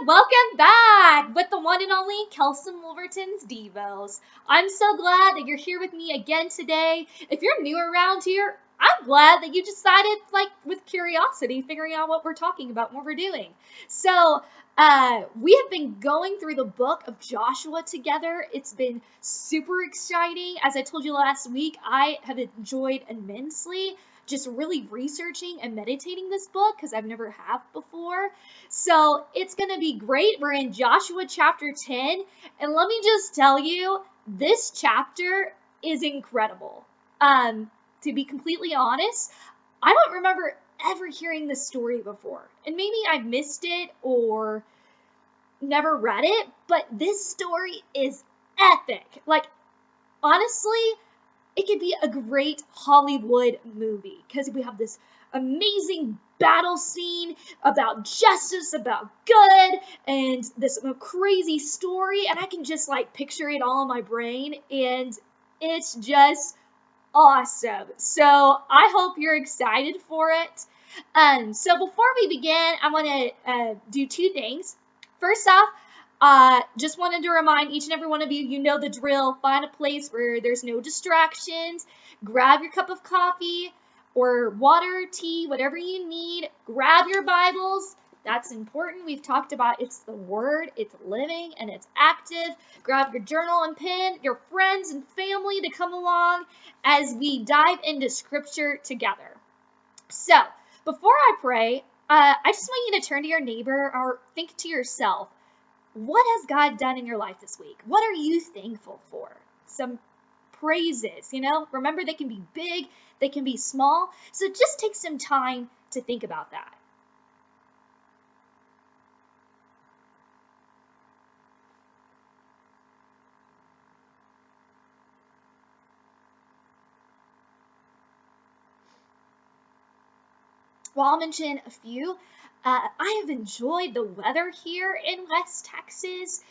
Welcome back with the one and only Kelson Wolverton's Devos. I'm so glad that you're here with me again today. If you're new around here, I'm glad that you decided, with curiosity, figuring out what we're talking about and what we're doing. So, we have been going through the book of Joshua together. It's been super exciting. As I told you last week, I have enjoyed immensely just really researching and meditating this book because I've never have before. So it's going to be great. We're in Joshua chapter 10. And let me just tell you, this chapter is incredible. To be completely honest, I don't remember ever hearing this story before. And maybe I missed it or never read it, but this story is epic. Honestly, it could be a great Hollywood movie because we have this amazing battle scene about justice, about good, and this crazy story, and I can just picture it all in my brain, and it's just awesome. So I hope you're excited for it. So before we begin, I want to do two things. First off, just wanted to remind each and every one of you, you know the drill. Find a place where there's no distractions. Grab your cup of coffee or water, tea, whatever you need. Grab your Bibles. That's important. We've talked about it's the Word, it's living, and it's active. Grab your journal and pen, your friends and family to come along as we dive into Scripture together. So, before I pray, I just want you to turn to your neighbor or think to yourself, what has God done in your life this week? What are you thankful for? Some praises, Remember, they can be big, they can be small. So just take some time to think about that. Well, I'll mention a few. I have enjoyed the weather here in West Texas.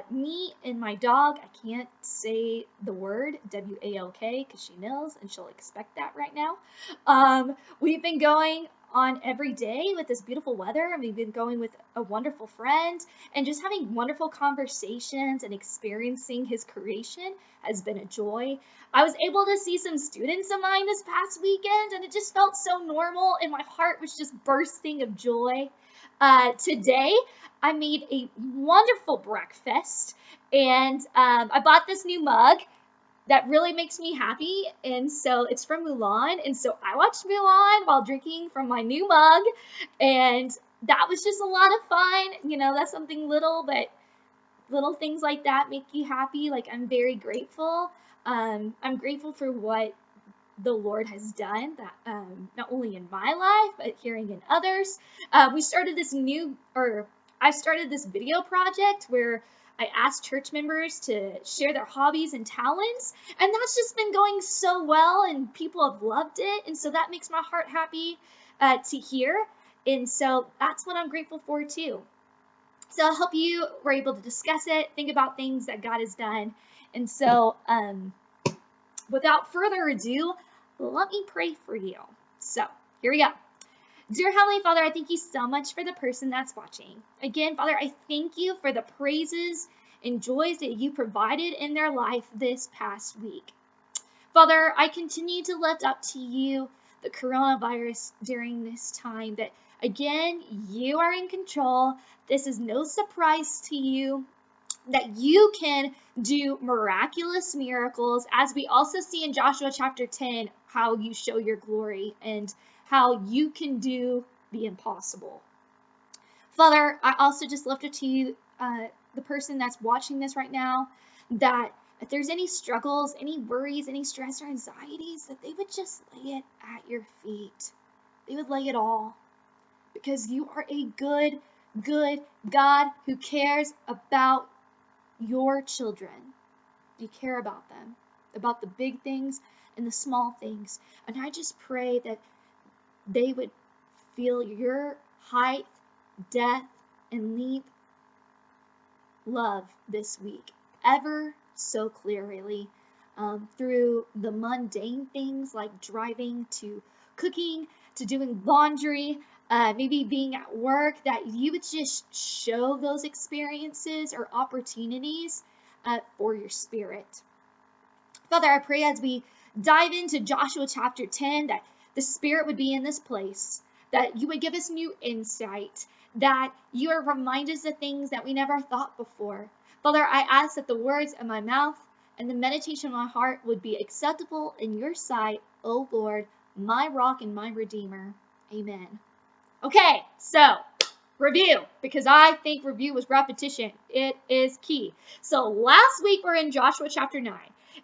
Me and my dog, I can't say the word W-A-L-K because she knows and she'll expect that right now. We've been going on every day with this beautiful weather, and we've been going with a wonderful friend and just having wonderful conversations and experiencing his creation has been a joy. I was able to see some students of mine this past weekend, and it just felt so normal, and my heart was just bursting of joy. Today, I made a wonderful breakfast, and I bought this new mug that really makes me happy, and so it's from Mulan, and so I watched Mulan while drinking from my new mug, and that was just a lot of fun. That's something little, but little things like that make you happy. I'm very grateful. I'm grateful for what the Lord has done, that not only in my life, but hearing in others. I started this video project where I asked church members to share their hobbies and talents, and that's just been going so well, and people have loved it, and so that makes my heart happy to hear, and so that's what I'm grateful for too. So I hope you were able to discuss it, think about things that God has done, and so without further ado, let me pray for you. So here we go. Dear Heavenly Father, I thank you so much for the person that's watching. Again, Father, I thank you for the praises and joys that you provided in their life this past week. Father, I continue to lift up to you the coronavirus during this time, that again, you are in control. This is no surprise to you, that you can do miraculous miracles, as we also see in Joshua chapter 10, how you show your glory and how you can do the impossible. Father, I also just lift up to you the person that's watching this right now, that if there's any struggles, any worries, any stress or anxieties, that they would just lay it at your feet. They would lay it all, because you are a good, good God who cares about your children. You care about them, about the big things and the small things. And I just pray that they would feel your height, depth, and length love this week ever so clearly, through the mundane things like driving to cooking to doing laundry, maybe being at work, that you would just show those experiences or opportunities for your spirit. Father, I pray as we dive into Joshua chapter 10 that the Spirit would be in this place, that you would give us new insight, that you would remind us of things that we never thought before. Father, I ask that the words of my mouth and the meditation of my heart would be acceptable in your sight, O Lord, my rock and my redeemer. Amen. Okay, so review, because I think review was repetition. It is key. So last week we're in Joshua chapter 9,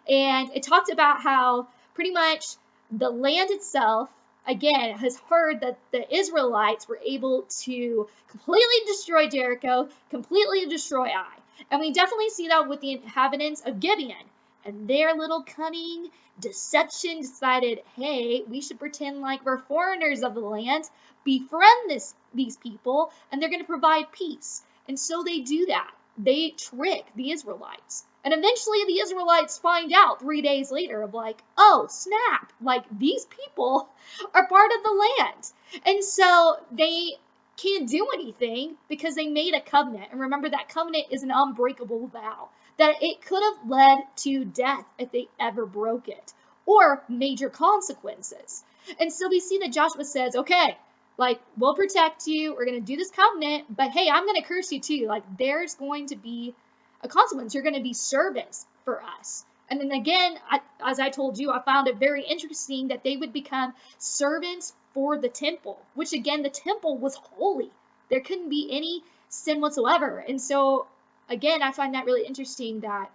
and it talked about how pretty much the land itself, again, has heard that the Israelites were able to completely destroy Jericho, completely destroy Ai. And we definitely see that with the inhabitants of Gibeon. And their little cunning deception decided, hey, we should pretend like we're foreigners of the land, befriend these people, and they're going to provide peace. And so they do that. They trick the Israelites. And eventually the Israelites find out 3 days later of like, oh, snap, like these people are part of the land. And so they can't do anything because they made a covenant. And remember, that covenant is an unbreakable vow, that it could have led to death if they ever broke it, or major consequences. And so we see that Joshua says, okay, like, we'll protect you, we're going to do this covenant, but hey, I'm going to curse you too. Like, there's going to be a consequence. You're going to be servants for us. And then again, as I told you, I found it very interesting that they would become servants for the temple, which again, the temple was holy. There couldn't be any sin whatsoever. And so again, I find that really interesting that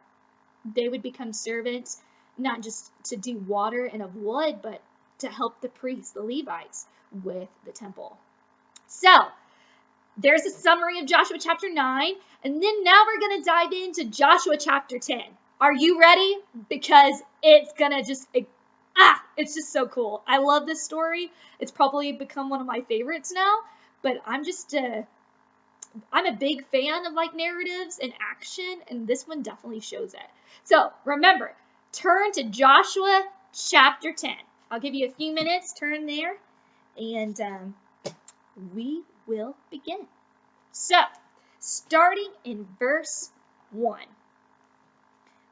they would become servants, not just to do water and of wood, but to help the priests, the Levites, with the temple. So there's a summary of Joshua chapter 9, and then now we're going to dive into Joshua chapter 10. Are you ready? Because it's going to just, it's just so cool. I love this story. It's probably become one of my favorites now, but I'm a big fan of like narratives and action, and this one definitely shows it. So remember, turn to Joshua chapter 10. I'll give you a few minutes, turn there, and we will begin. So, starting in verse 1.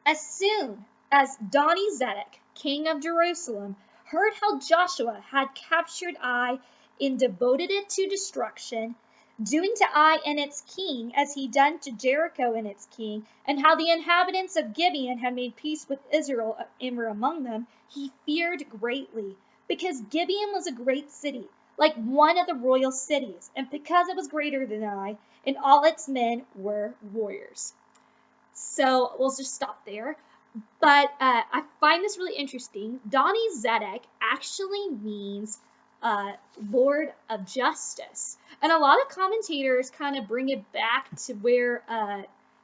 As soon as Adoni-Zedek, king of Jerusalem, heard how Joshua had captured Ai and devoted it to destruction, doing to Ai and its king as he done to Jericho and its king, and how the inhabitants of Gibeon had made peace with Israel and were among them, he feared greatly, because Gibeon was a great city, like one of the royal cities, and because it was greater than Ai, and all its men were warriors. So we'll just stop there. But I find this really interesting. Adoni-Zedek actually means Lord of Justice. And a lot of commentators kind of bring it back to where,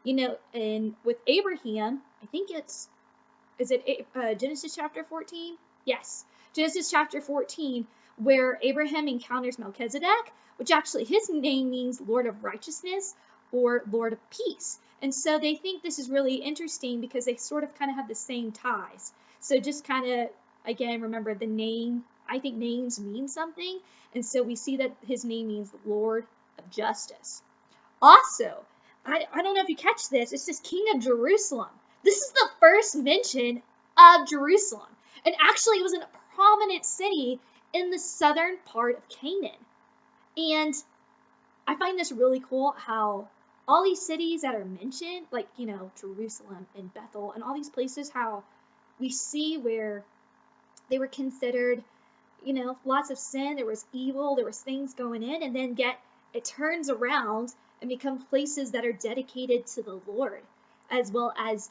with Abraham, I think is it Genesis chapter 14? Yes, Genesis chapter 14, where Abraham encounters Melchizedek, which actually his name means Lord of Righteousness or Lord of Peace. And so they think this is really interesting because they sort of kind of have the same ties. So just kind of, again, remember the name. I think names mean something. And so we see that his name means Lord of Justice. Also, I don't know if you catch this, it says King of Jerusalem. This is the first mention of Jerusalem. And actually it was in a prominent city in the southern part of Canaan. And I find this really cool how all these cities that are mentioned, like, Jerusalem and Bethel and all these places, how we see where they were considered, lots of sin, there was evil, there was things going in, and then it turns around and becomes places that are dedicated to the Lord, as well as,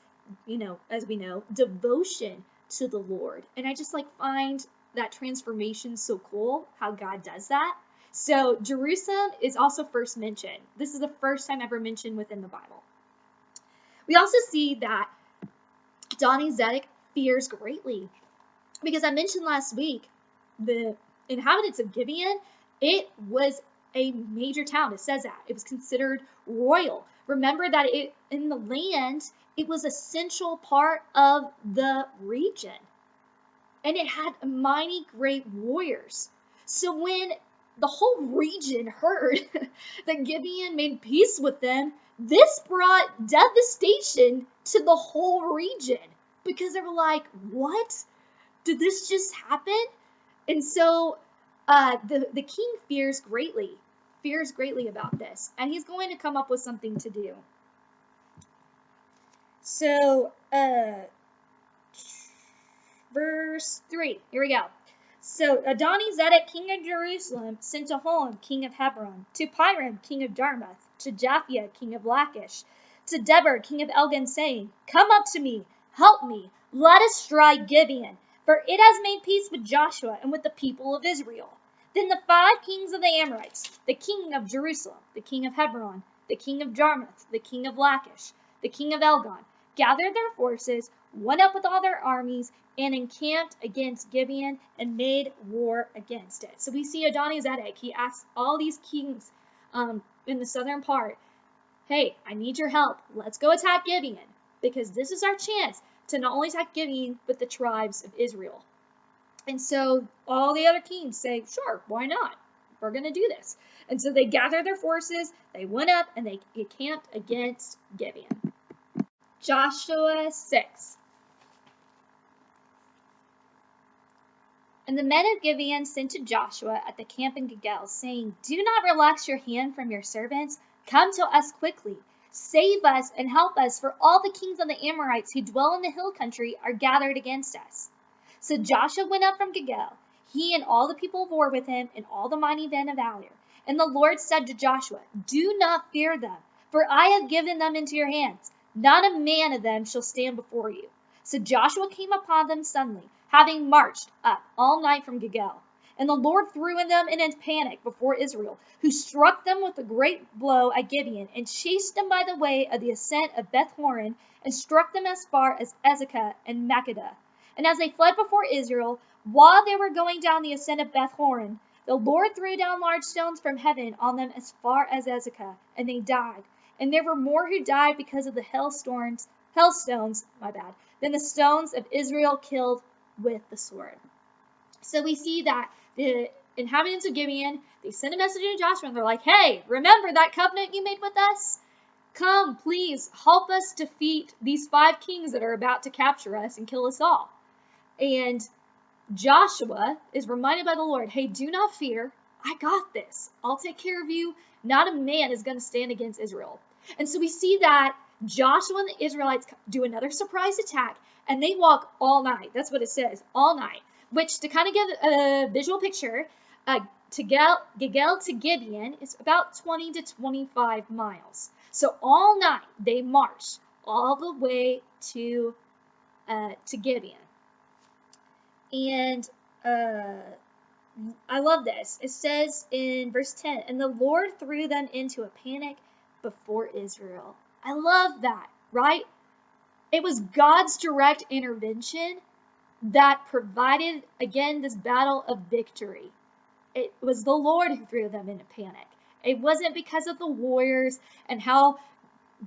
as we know, devotion to the Lord. And I just find that transformation so cool, how God does that. So Jerusalem is also first mentioned. This is the first time ever mentioned within the Bible. We also see that Adoni-Zedek fears greatly, because I mentioned last week the inhabitants of Gibeon, it was a major town. It says that. It was considered royal. Remember that in the land, it was a central part of the region. And it had mighty great warriors. So when the whole region heard that Gibeon made peace with them, this brought devastation to the whole region because they were like, what? Did this just happen? And so the king fears greatly about this, and he's going to come up with something to do. So, verse 3, here we go. So Adoni-Zedek, king of Jerusalem, sent to Holam, king of Hebron, to Piram, king of Jarmuth, to Japhia, king of Lachish, to Deber, king of Elgan, saying, come up to me, help me, let us strike Gibeon, for it has made peace with Joshua and with the people of Israel. Then the 5 kings of the Amorites, the king of Jerusalem, the king of Hebron, the king of Jarmuth, the king of Lachish, the king of Elgon, gathered their forces, went up with all their armies, and encamped against Gibeon and made war against it. So we see Adoni-Zedek, he asks all these kings in the southern part, hey, I need your help. Let's go attack Gibeon, because this is our chance to not only attack Gibeon, but the tribes of Israel. And so all the other kings say, sure, why not? We're going to do this. And so they gathered their forces, they went up, and they encamped against Gibeon. Joshua 6. And the men of Gibeon sent to Joshua at the camp in Gilgal, saying, do not relax your hand from your servants. Come to us quickly. Save us and help us, for all the kings of the Amorites who dwell in the hill country are gathered against us. So Joshua went up from Gilgal, he and all the people of war with him, and all the mighty men of valor. And the Lord said to Joshua, do not fear them, for I have given them into your hands. Not a man of them shall stand before you. So Joshua came upon them suddenly, having marched up all night from Gilgal. And the Lord threw them in a panic before Israel, who struck them with a great blow at Gibeon, and chased them by the way of the ascent of Beth-horon, and struck them as far as Ezekah and Makkedah. And as they fled before Israel, while they were going down the ascent of Beth-horon, the Lord threw down large stones from heaven on them as far as Ezekah, and they died. And there were more who died because of the hailstones, than the stones of Israel killed with the sword. So we see that the inhabitants of Gibeon, they send a message to Joshua, and they're like, hey, remember that covenant you made with us? Come, please, help us defeat these 5 kings that are about to capture us and kill us all. And Joshua is reminded by the Lord, hey, do not fear. I got this. I'll take care of you. Not a man is going to stand against Israel. And so we see that Joshua and the Israelites do another surprise attack, and they walk all night. That's what it says, all night. Which, to kind of give a visual picture, Gilgal to Gibeon is about 20 to 25 miles. So all night they marched all the way to Gibeon. And I love this. It says in verse 10, and the Lord threw them into a panic before Israel. I love that, right? It was God's direct intervention that provided, again, this battle of victory. It was the Lord who threw them into panic. It wasn't because of the warriors and how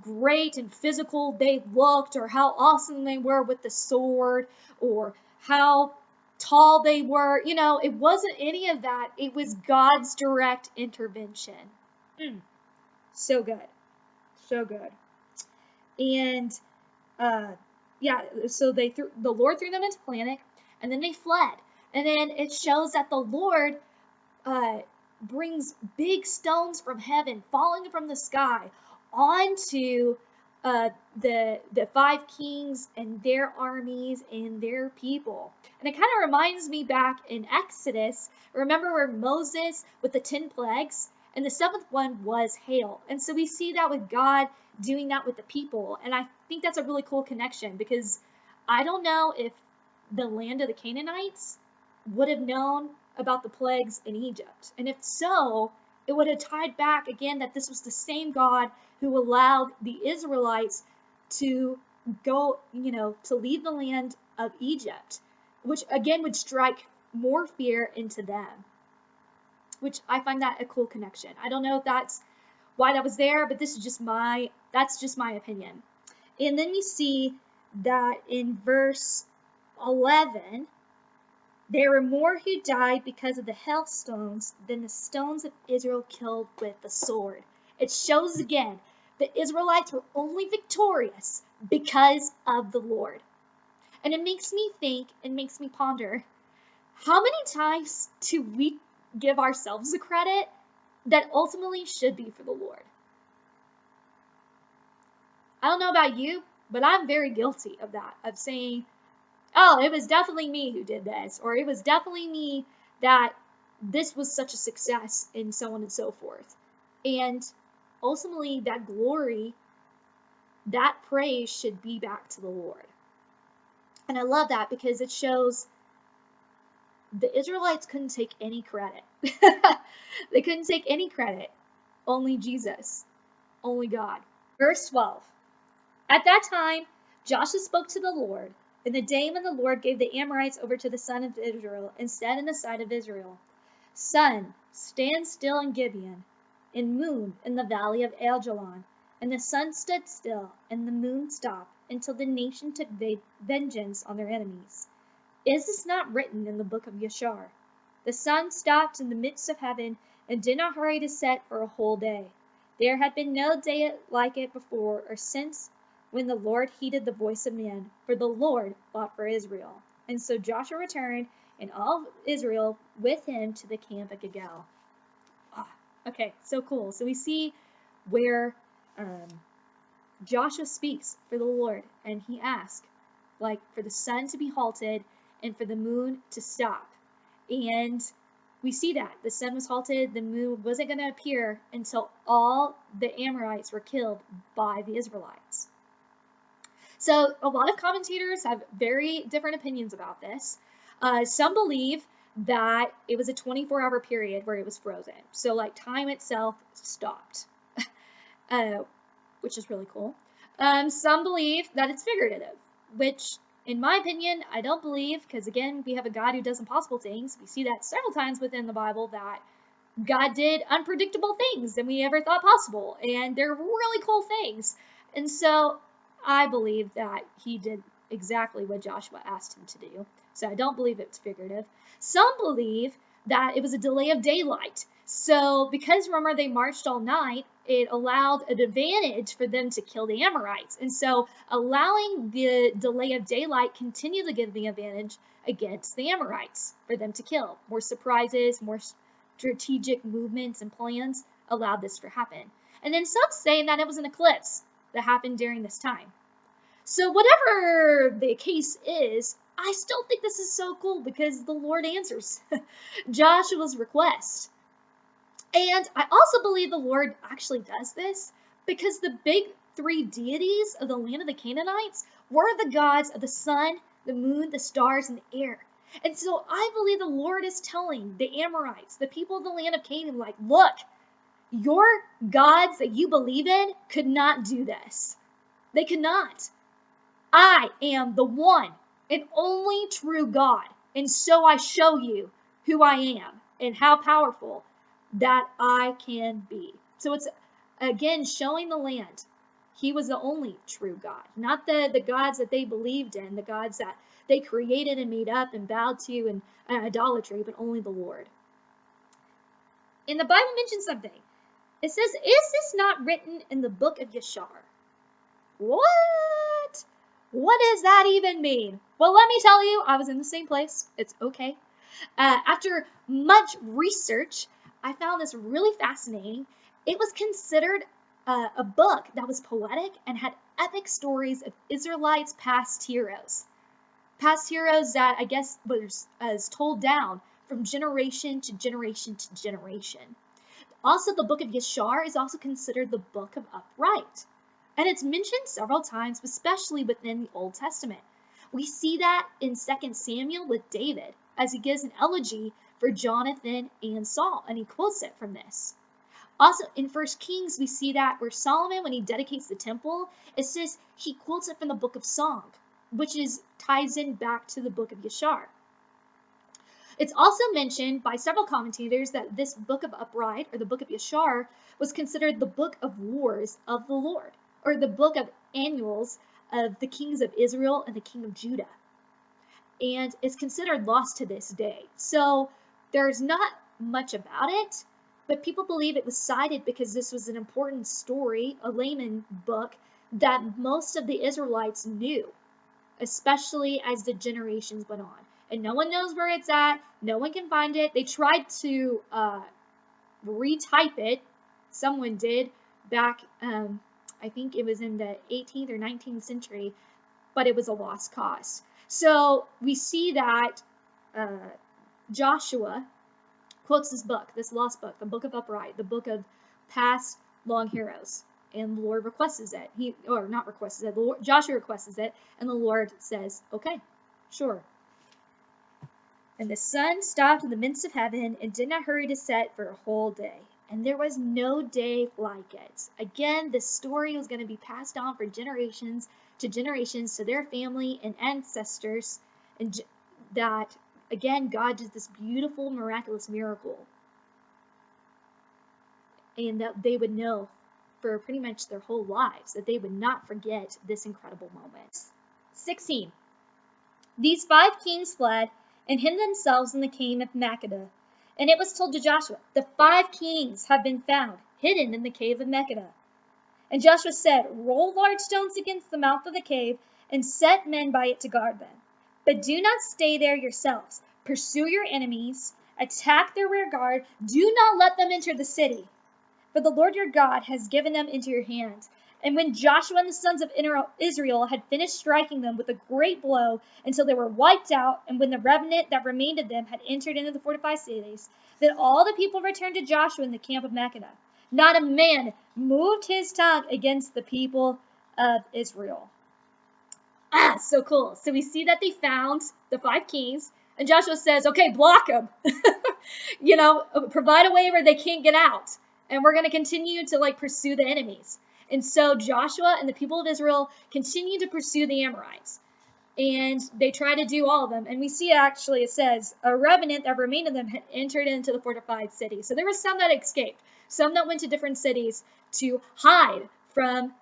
great and physical they looked, or how awesome they were with the sword, or how tall they were. You know, it wasn't any of that. It was God's direct intervention. So good. So good. And so the Lord threw them into panic, and then they fled. And then it shows that the Lord brings big stones from heaven, falling from the sky, onto the 5 kings and their armies and their people. And it kind of reminds me back in Exodus, remember where Moses with the 10 plagues, and the 7th one was hail. And so we see that with God doing that with the people. And I think that's a really cool connection, because I don't know if the land of the Canaanites would have known about the plagues in Egypt. And if so, it would have tied back again that this was the same God who allowed the Israelites to go, to leave the land of Egypt, which again would strike more fear into them, which I find that a cool connection. I don't know if that's why that was there, but that's just my opinion. And then we see that in verse 11, There were more who died because of the hailstones than the stones of Israel killed with the sword. It shows again the Israelites were only victorious because of the Lord. And it makes me think, it makes me ponder, how many times do we give ourselves the credit that ultimately should be for the Lord? I don't know about you, but I'm very guilty of that, of saying, oh, it was definitely me who did this, or it was definitely me that this was such a success, and so on and so forth. And ultimately, that glory, that praise should be back to the Lord. And I love that because it shows the Israelites couldn't take any credit. They couldn't take any credit. Only Jesus. Only God. Verse 12. At that time, Joshua spoke to the Lord, in the day when the Lord gave the Amorites over to the son of Israel, and said in the sight of Israel, Sun, stand still in Gibeon, and moon in the valley of Ajalon. And the sun stood still, and the moon stopped, until the nation took vengeance on their enemies. Is this not written in the book of Yashar? The sun stopped in the midst of heaven, and did not hurry to set for a whole day. There had been no day like it before or since, when the Lord heeded the voice of man, for the Lord fought for Israel. And so Joshua returned, and all Israel with him to the camp at Gilgal. Okay, so cool. So we see where Joshua speaks for the Lord, and he asks, like, for the sun to be halted and for the moon to stop. And we see that the sun was halted, the moon wasn't going to appear until all the Amorites were killed by the Israelites. So a lot of commentators have very different opinions about this. Some believe that it was a 24-hour period where it was frozen. So like time itself stopped, which is really cool. Some believe that it's figurative, which in my opinion, I don't believe, because again, we have a God who does impossible things. We see that several times within the Bible that God did unpredictable things than we ever thought possible, and they're really cool things. And so I believe that he did exactly what Joshua asked him to do. So I don't believe it's figurative. Some believe that it was a delay of daylight. So because remember they marched all night, it allowed an advantage for them to kill the Amorites. And so allowing the delay of daylight continued to give the advantage against the Amorites for them to kill. More surprises, more strategic movements and plans allowed this to happen. And then some say that it was an eclipse that happened during this time. So whatever the case is, I still think this is so cool because the Lord answers Joshua's request. And I also believe the Lord actually does this because the big three deities of the land of the Canaanites were the gods of the sun, the moon, the stars, and the air. And so I believe the Lord is telling the Amorites, the people of the land of Canaan, like, look, your gods that you believe in could not do this. They could not. I am the one and only true God. And so I show you who I am and how powerful that I can be. So it's, again, showing the land. He was the only true God, not the gods that they believed in, the gods that they created and made up and bowed to in idolatry, but only the Lord. And the Bible mentions something. It says, is this not written in the book of Yashar? What? What does that even mean? Well, let me tell you, I was in the same place. It's okay. After much research, I found this really fascinating. It was considered a book that was poetic and had epic stories of Israelites' past heroes. Past heroes that I guess was told down from generation to generation to generation. Also, the book of Yashar is also considered the book of upright. And it's mentioned several times, especially within the Old Testament. We see that in 2 Samuel with David, as he gives an elegy for Jonathan and Saul, and he quotes it from this. Also, in 1 Kings, we see that where Solomon, when he dedicates the temple, it says he quotes it from the book of Song, which ties in back to the book of Yashar. It's also mentioned by several commentators that this book of Upright, or the book of Yashar, was considered the book of wars of the Lord, or the book of annuals of the kings of Israel and the king of Judah. and is considered lost to this day. So there's not much about it, but people believe it was cited because this was an important story, a layman book, that most of the Israelites knew, especially as the generations went on. And no one knows where it's at. No one can find it. They tried to retype it. Someone did back, I think it was in the 18th or 19th century, but it was a lost cause. So we see that Joshua quotes this book, this lost book, the Book of Upright, the book of past long heroes. And the Lord requests it. Joshua requests it, and the Lord says, okay, sure. And the sun stopped in the midst of heaven and did not hurry to set for a whole day. And there was no day like it. Again, this story was going to be passed on for generations to their family and ancestors. And that, again, God did this beautiful, miraculous miracle. And that they would know for pretty much their whole lives, that they would not forget this incredible moment. 16. These 5 kings fled and hid themselves in the cave of Makkedah. And it was told to Joshua, the 5 kings have been found, hidden in the cave of Makkedah. And Joshua said, roll large stones against the mouth of the cave, and set men by it to guard them. But do not stay there yourselves. Pursue your enemies, attack their rear guard, do not let them enter the city. For the Lord your God has given them into your hand. And when Joshua and the sons of Israel had finished striking them with a great blow until they were wiped out, and when the remnant that remained of them had entered into the fortified cities, then all the people returned to Joshua in the camp of Makkedah. Not a man moved his tongue against the people of Israel. So cool. So we see that they found the 5 kings, and Joshua says, okay, block them. Provide a way where they can't get out. And we're going to continue to pursue the enemies. And so Joshua and the people of Israel continue to pursue the Amorites. And they try to do all of them. And we see actually it says, a remnant that remained of them had entered into the fortified city. So there were some that escaped. Some that went to different cities to hide from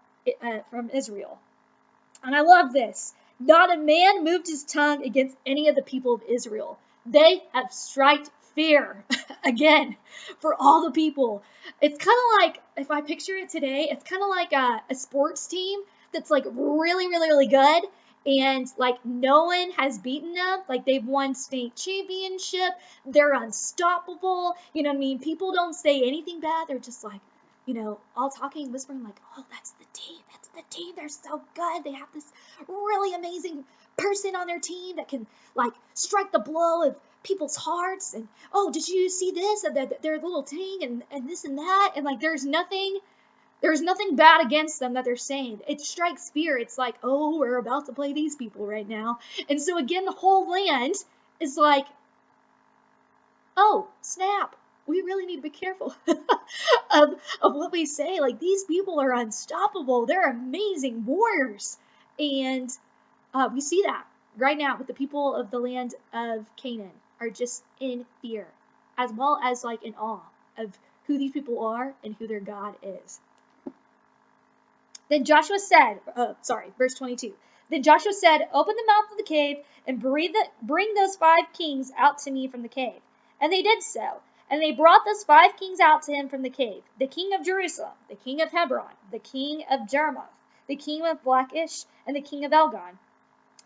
Israel. And I love this. Not a man moved his tongue against any of the people of Israel. They have struck fear again for all the people. It's kind of like, if I picture it today, it's kind of like a sports team that's really, really, really good, and no one has beaten them. They've won state championship, they're unstoppable, you know what I mean? People don't say anything bad, they're just all talking, whispering oh, that's the team, they're so good, they have this really amazing person on their team that can strike the blow of people's hearts, and oh, did you see this, their little thing, and this and that, and there's nothing bad against them that they're saying. It strikes fear. It's oh, we're about to play these people right now. And so again, the whole land is oh, snap, we really need to be careful of what we say. These people are unstoppable, they're amazing warriors. And we see that right now with the people of the land of Canaan are just in fear, as well as in awe of who these people are and who their God is. Then Joshua said, verse 22. Then Joshua said, open the mouth of the cave and bring those 5 kings out to me from the cave. And they did so. And they brought those 5 kings out to him from the cave. The king of Jerusalem, the king of Hebron, the king of Jarmuth, the king of Lachish, and the king of Elgon.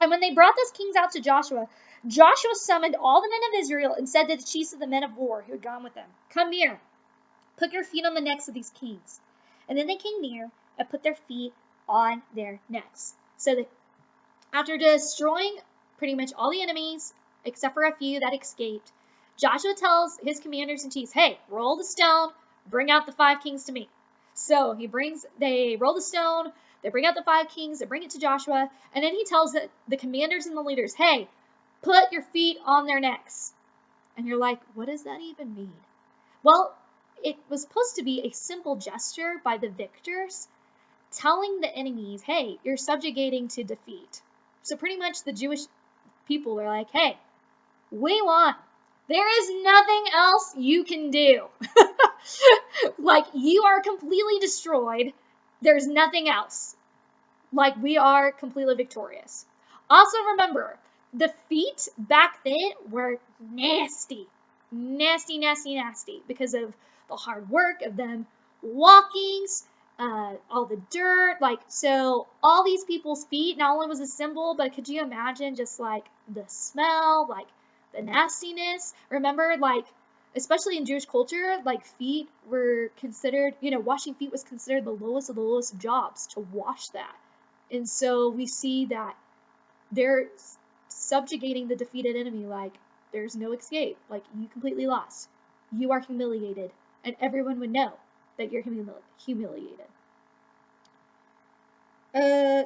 And when they brought those kings out to Joshua, Joshua summoned all the men of Israel and said to the chiefs of the men of war who had gone with them, come near, put your feet on the necks of these kings. And then they came near and put their feet on their necks. So that after destroying pretty much all the enemies, except for a few that escaped, Joshua tells his commanders and chiefs, hey, roll the stone, bring out the 5 kings to me. So they roll the stone, they bring out the 5 kings, they bring it to Joshua, and then he tells the commanders and the leaders, hey, put your feet on their necks. And you're like, what does that even mean? Well, it was supposed to be a simple gesture by the victors, telling the enemies, hey, you're subjugating to defeat. So pretty much the Jewish people are like, hey, we won. There is nothing else you can do. You are completely destroyed. There's nothing else. We are completely victorious. Also remember, the feet back then were nasty. Nasty, nasty, nasty because of the hard work of them walking, all the dirt. Like, so all these people's feet not only was a symbol, but could you imagine just like the smell, like the nastiness? Remember, like, especially in Jewish culture, like feet were considered, washing feet was considered the lowest of the lowest of jobs to wash that. And so we see that they're subjugating the defeated enemy, like there's no escape, like you completely lost, you are humiliated, and everyone would know that you're humiliated.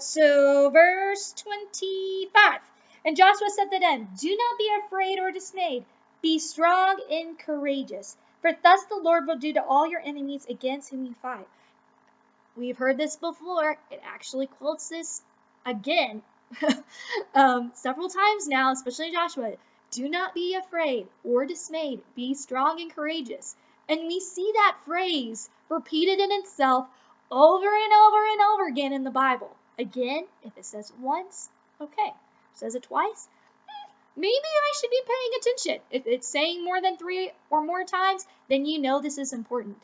So verse 25, and Joshua said to them, do not be afraid or dismayed, be strong and courageous, for thus the Lord will do to all your enemies against whom you fight. We've heard this before. It actually quotes this again several times now, especially Joshua. Do not be afraid or dismayed. Be strong and courageous. And we see that phrase repeated in itself over and over and over again in the Bible. Again, if it says it once, okay. If it says it twice, maybe I should be paying attention. If it's saying more than 3 or more times, then you know this is important.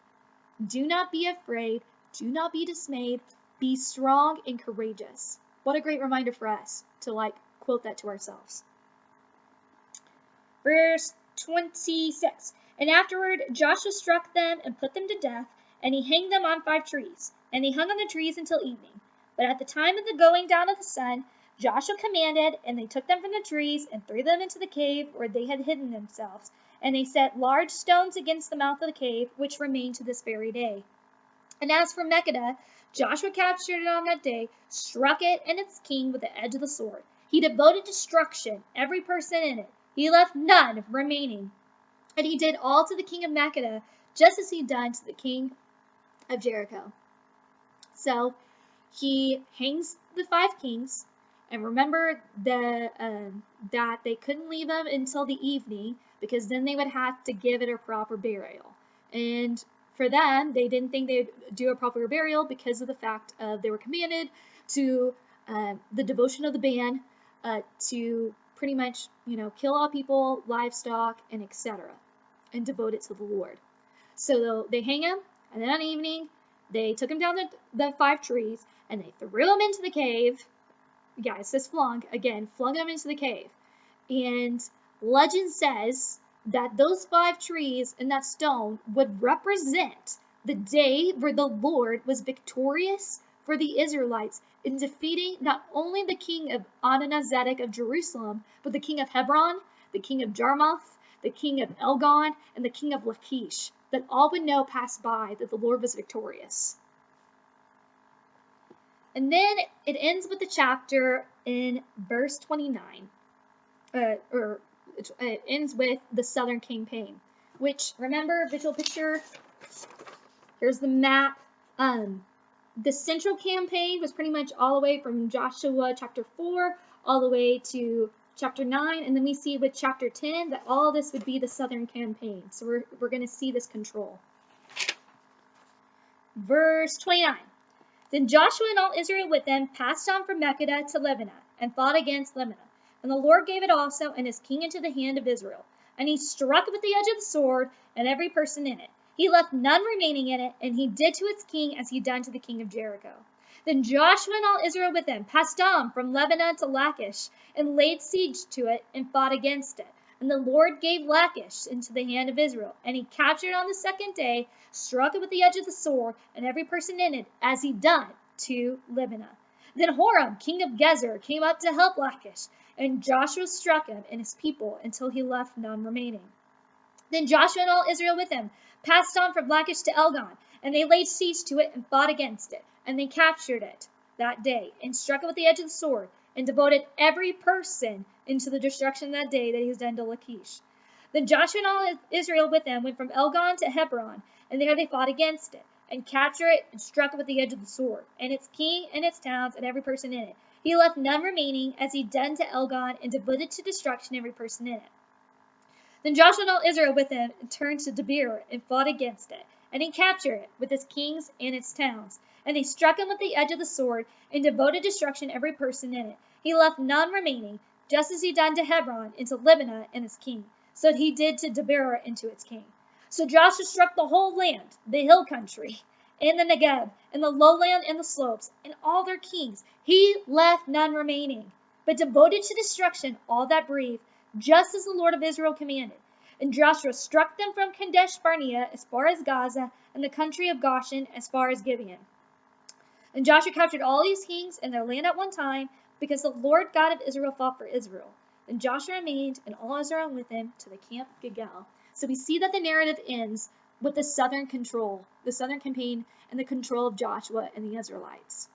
Do not be afraid. Do not be dismayed. Be strong and courageous. What a great reminder for us to like quote that to ourselves. Verse 26. And afterward Joshua struck them and put them to death, and he hanged them on 5 trees. And they hung on the trees until evening. But at the time of the going down of the sun, Joshua commanded, and they took them from the trees and threw them into the cave where they had hidden themselves. And they set large stones against the mouth of the cave, which remain to this very day. And as for Makkedah, Joshua captured it on that day, struck it and its king with the edge of the sword. He devoted destruction, every person in it. He left none remaining. And he did all to the king of Makkedah, just as he done to the king of Jericho. So he hangs the 5 kings, and remember that they couldn't leave them until the evening, because then they would have to give it a proper burial. And for them, they didn't think they'd do a proper burial because of the fact of they were commanded to the devotion of the band to pretty much, kill all people, livestock, and etc., and devote it to the Lord. So they hang him, and then on the evening, they took him down the 5 trees, and they threw him into the cave. Yeah, it says flung him into the cave. And legend says that those 5 trees and that stone would represent the day where the Lord was victorious for the Israelites in defeating not only the king of Adonizedek of Jerusalem, but the king of Hebron, the king of Jarmuth, the king of Elgon, and the king of Lachish, that all would know passed by that the Lord was victorious. And then it ends with the chapter in verse 29, it ends with the Southern Campaign, which, remember, visual picture, here's the map. The Central Campaign was pretty much all the way from Joshua chapter 4 all the way to chapter 9, and then we see with chapter 10 that all this would be the Southern Campaign. So we're going to see this control. Verse 29. Then Joshua and all Israel with them passed on from Makkedah to Libnah, and fought against Libnah. And the Lord gave it also and his king into the hand of Israel. And he struck it with the edge of the sword, and every person in it. He left none remaining in it, and he did to its king as he done to the king of Jericho. Then Joshua and all Israel with him passed on from Lebanon to Lachish, and laid siege to it, and fought against it. And the Lord gave Lachish into the hand of Israel, and he captured it on the 2nd day, struck it with the edge of the sword, and every person in it, as he done to Libnah. Then Horam, king of Gezer, came up to help Lachish, and Joshua struck him and his people until he left none remaining. Then Joshua and all Israel with him passed on from Lachish to Elgon, and they laid siege to it and fought against it. And they captured it that day, and struck it with the edge of the sword, and devoted every person into the destruction that day that he has done to Lachish. Then Joshua and all Israel with them went from Elgon to Hebron, and there they fought against it, and captured it, and struck it with the edge of the sword, and its king, and its towns, and every person in it. He left none remaining, as he done to Elgon, and devoted to destruction every person in it. Then Joshua and all Israel with him turned to Debir, and fought against it, and he captured it, with its kings and its towns. And they struck him with the edge of the sword, and devoted destruction every person in it. He left none remaining. just as he done to Hebron and to Libnah and its king, so he did to Deborah and to its king. So Joshua struck the whole land, the hill country, and the Negev, and the lowland and the slopes, and all their kings. He left none remaining, but devoted to destruction all that breathed, just as the Lord of Israel commanded. And Joshua struck them from Kadesh Barnea as far as Gaza, and the country of Goshen as far as Gibeon. And Joshua captured all these kings and their land at one time, because the Lord God of Israel fought for Israel. And Joshua remained, and all Israel with him, to the camp of Gilgal. So we see that the narrative ends with the southern control, the southern campaign, and the control of Joshua and the Israelites.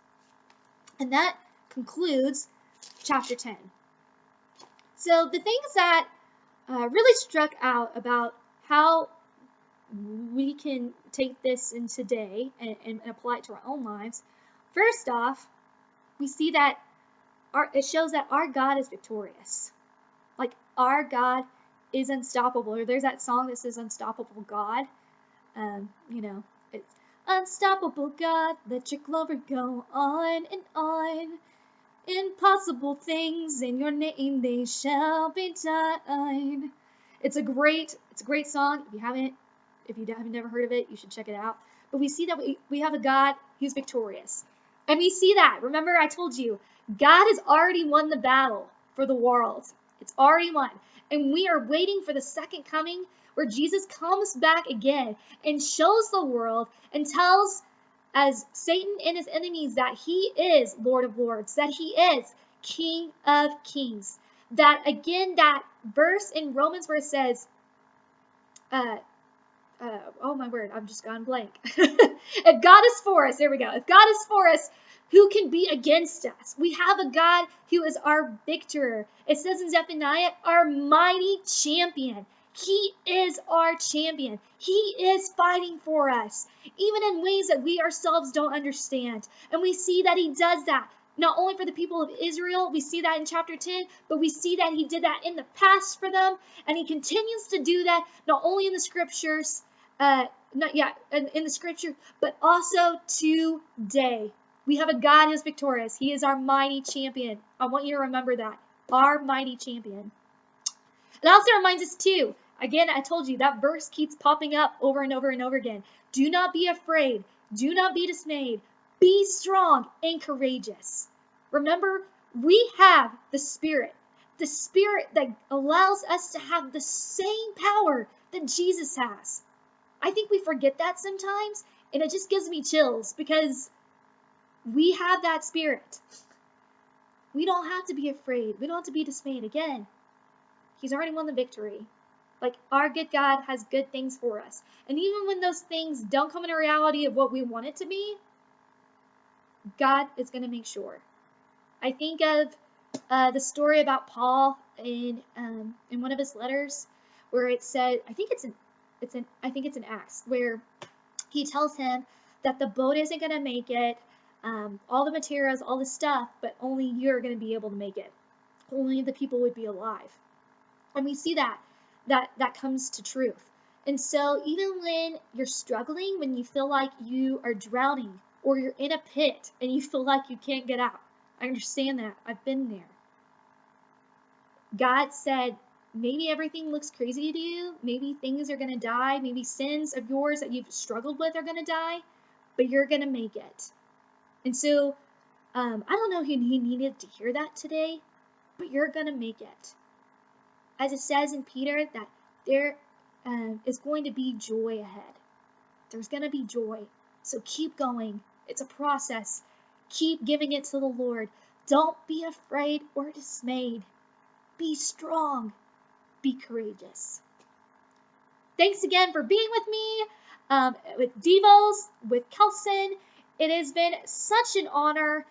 And that concludes chapter 10. So the things that really struck out about how we can take this in today and apply it to our own lives. First off, we see that it shows that our God is victorious. Like, our God is unstoppable. Or there's that song that says Unstoppable God. It's Unstoppable God, let your glory go on and on. Impossible things in your name, they shall be done. It's a great song. If you have never heard of it, you should check it out. But we see that we have a God who's victorious. And we see that. Remember, I told you, God has already won the battle for the world. It's already won. And we are waiting for the second coming, where Jesus comes back again and shows the world and tells as Satan and his enemies that he is Lord of Lords, that he is King of Kings. That again, that verse in Romans where it says, oh my word, I've just gone blank. If God is for us, there we go. If God is for us, who can be against us? We have a God who is our victor. It says in Zephaniah, our mighty champion. He is our champion. He is fighting for us, even in ways that we ourselves don't understand. And we see that he does that, not only for the people of Israel, we see that in chapter 10, but we see that he did that in the past for them, and he continues to do that, not only in the scriptures, in the scripture, but also today. We have a God who is victorious. He is our mighty champion. I want you to remember that. Our mighty champion. It also reminds us too, again, I told you, that verse keeps popping up over and over and over again. Do not be afraid. Do not be dismayed. Be strong and courageous. Remember, we have the Spirit that allows us to have the same power that Jesus has. I think we forget that sometimes, and it just gives me chills because we have that Spirit. We don't have to be afraid. We don't have to be dismayed. Again, he's already won the victory. Like, our good God has good things for us. And even when those things don't come in a reality of what we want it to be, God is going to make sure. I think of the story about Paul in one of his letters, where it said, I think it's in Acts, where he tells him that the boat isn't going to make it, all the materials, all the stuff, but only you're going to be able to make it. Only the people would be alive. And we see that comes to truth. And so even when you're struggling, when you feel like you are drowning, or you're in a pit and you feel like you can't get out, I understand that. I've been there. God said, maybe everything looks crazy to you. Maybe things are going to die. Maybe sins of yours that you've struggled with are going to die, but you're going to make it. And so, I don't know who he needed to hear that today, but you're going to make it. As it says in Peter, that there is going to be joy ahead. There's going to be joy. So keep going. It's a process. Keep giving it to the Lord. Don't be afraid or dismayed. Be strong. Be courageous. Thanks again for being with me, with Devos, with Kelson. It has been such an honor.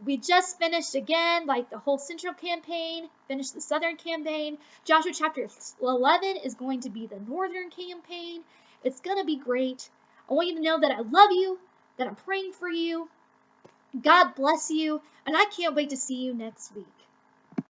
We just finished again, like the whole Central campaign, finished the Southern campaign. Joshua chapter 11 is going to be the Northern campaign. It's going to be great. I want you to know that I love you, that I'm praying for you. God bless you, and I can't wait to see you next week.